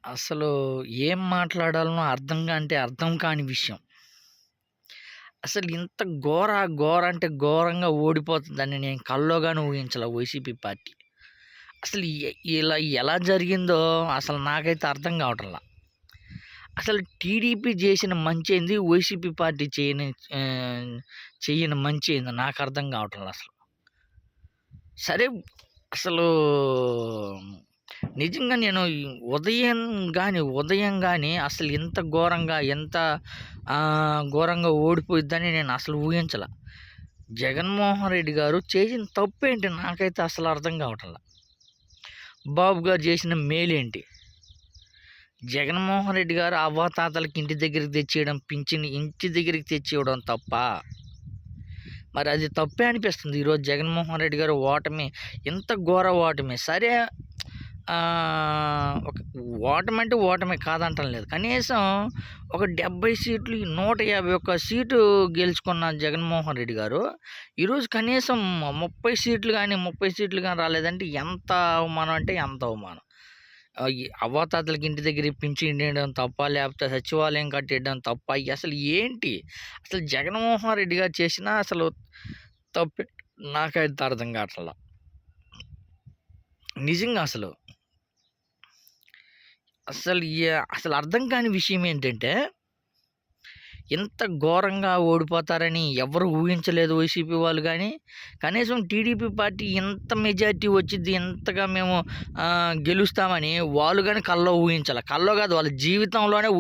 అసలు ఏం మాట్లాడాలనో అర్థం కాని విషయం. అసలు ఇంత ఘోర అంటే ఘోరంగా ఓడిపోతుందని నేను కల్లో గాని ఊహించలా వైసీపీ పార్టీ. అసలు ఇలా ఎలా జరిగిందో అసలు నాకైతే అర్థం కావట్లా. అసలు టీడీపీ చేసిన మంచేంది, వైసీపీ పార్టీ చెయ్యని మంచేందో నాకు అర్థం కావట్లా అసలు. సరే, అసలు నిజంగా నేను ఈ ఉదయం గాని అసలు ఇంత ఘోరంగా, ఘోరంగా ఓడిపోయిద్దని నేను అసలు ఊహించలా. జగన్మోహన్ రెడ్డి గారు చేసిన తప్పేంటి నాకైతే అసలు అర్థం కావట్లా. బాబు గారు చేసిన మేలేంటి? జగన్మోహన్ రెడ్డి గారు అవ్వాతాతలకి ఇంటి దగ్గరికి తెచ్చేయడం, పింఛన్ ఇంటి దగ్గరికి తెచ్చివ్వడం తప్ప? మరి అది తప్పే అనిపిస్తుంది. ఈరోజు జగన్మోహన్ రెడ్డి గారు ఓటమి, ఇంత ఘోర ఓటమి. సరే, ఒక ఓటమంటే ఓటమి కాదంటం లేదు. కనీసం ఒక 70 సీట్లు, 151 సీటు గెలుచుకున్న జగన్మోహన్ రెడ్డి గారు ఈరోజు కనీసం 30 సీట్లు కానీ రాలేదంటే ఎంత అవమానం అంటే ఎంత అవమానం. ఈ అవ్వాతాతలకి ఇంటి దగ్గర పింఛన్ ఇవ్వడం తప్ప, లేకపోతే సచివాలయం కట్టియడం తప్ప, అసలు ఏంటి? అసలు జగన్మోహన్ రెడ్డి గారు చేసిన అసలు తప్పే నాకైతే అర్థం కావట్లా. నిజంగా అసలు అర్థం కాని విషయం ఏంటంటే, ఇంత ఘోరంగా ఓడిపోతారని ఎవరు ఊహించలేదు వైసీపీ వాళ్ళు కానీ. కనీసం టీడీపీ పార్టీ ఇంత మెజారిటీ వచ్చిద్ది, ఇంతగా మేము గెలుస్తామని వాళ్ళు కానీ కల్లో ఊహించాలి. కల్లో కాదు, వాళ్ళ జీవితంలోనే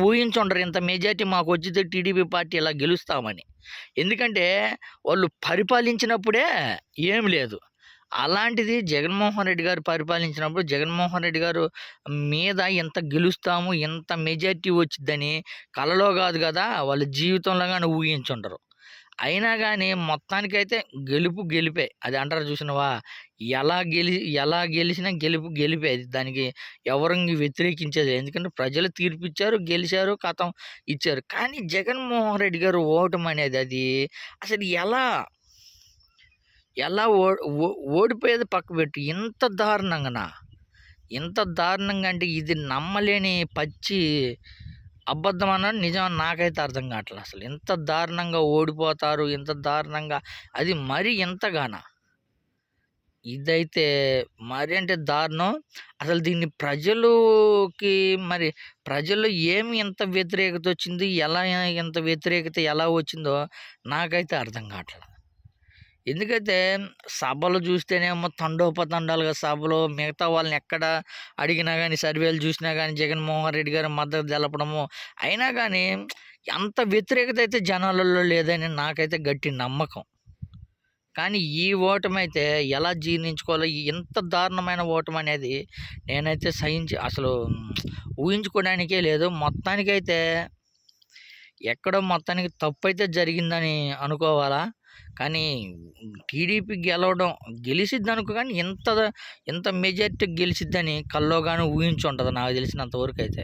ఊహించుండరు ఇంత మెజారిటీ మాకు వచ్చింది, టీడీపీ పార్టీ ఇలా గెలుస్తామని. ఎందుకంటే వాళ్ళు పరిపాలించినప్పుడే ఏం లేదు. అలాంటిది జగన్మోహన్ రెడ్డి గారు పరిపాలించినప్పుడు జగన్మోహన్ రెడ్డి గారు మీద ఎంత గెలుస్తాము, ఎంత మెజారిటీ వచ్చిద్దని కలలో కాదు కదా, వాళ్ళ జీవితంలో కానీ ఊహించుండరు. అయినా కానీ మొత్తానికైతే గెలిపే. అది అంటారు చూసినవా, ఎలా గెలిచినా గెలిపే. అది దానికి ఎవరు వ్యతిరేకించేది. ఎందుకంటే ప్రజలు తీర్పిచ్చారు, గెలిచారు, కథం ఇచ్చారు. కానీ జగన్మోహన్ రెడ్డి గారు ఓటమి అనేది అది అసలు ఎలా ఓడిపోయేది పక్కపెట్టు, ఇంత దారుణంగా అంటే ఇది నమ్మలేని పచ్చి అబద్ధం అన్నది నిజం నాకైతే అర్థం కావట్లేదు. అసలు ఇంత దారుణంగా ఓడిపోతారు, ఇంత దారుణంగా, అది మరీ ఇంతగానా? ఇదైతే మరి అంటే దారుణం. అసలు దీన్ని ప్రజల్లో ఏమి ఇంత వ్యతిరేకత వచ్చింది, ఇంత వ్యతిరేకత ఎలా వచ్చిందో నాకైతే అర్థం కావట్లేదు. ఎందుకైతే సభలు చూస్తేనేమో తండోపతండాలుగా సభలో మిగతా వాళ్ళని ఎక్కడ అడిగినా కానీ, సర్వేలు చూసినా కానీ జగన్మోహన్ రెడ్డి గారు మద్దతు తెలపడము. అయినా కానీ అంత వ్యతిరేకత అయితే జనాలలో లేదని నాకైతే గట్టి నమ్మకం. కానీ ఈ ఓటమి అయితే ఎలా జీర్ణించుకోవాలో, ఇంత దారుణమైన ఓటమి అనేది నేనైతే అసలు ఊహించుకోవడానికే లేదు. మొత్తానికైతే మొత్తానికి తప్పు అయితే జరిగిందని అనుకోవాలా. కానీ టీడీపీ గెలిసిద్ది అనుకో, కానీ ఇంత మెజారిటీ గెలిసిద్దని కల్లో కానీ ఊహించుంటుంది నాకు తెలిసినంత వరకు అయితే.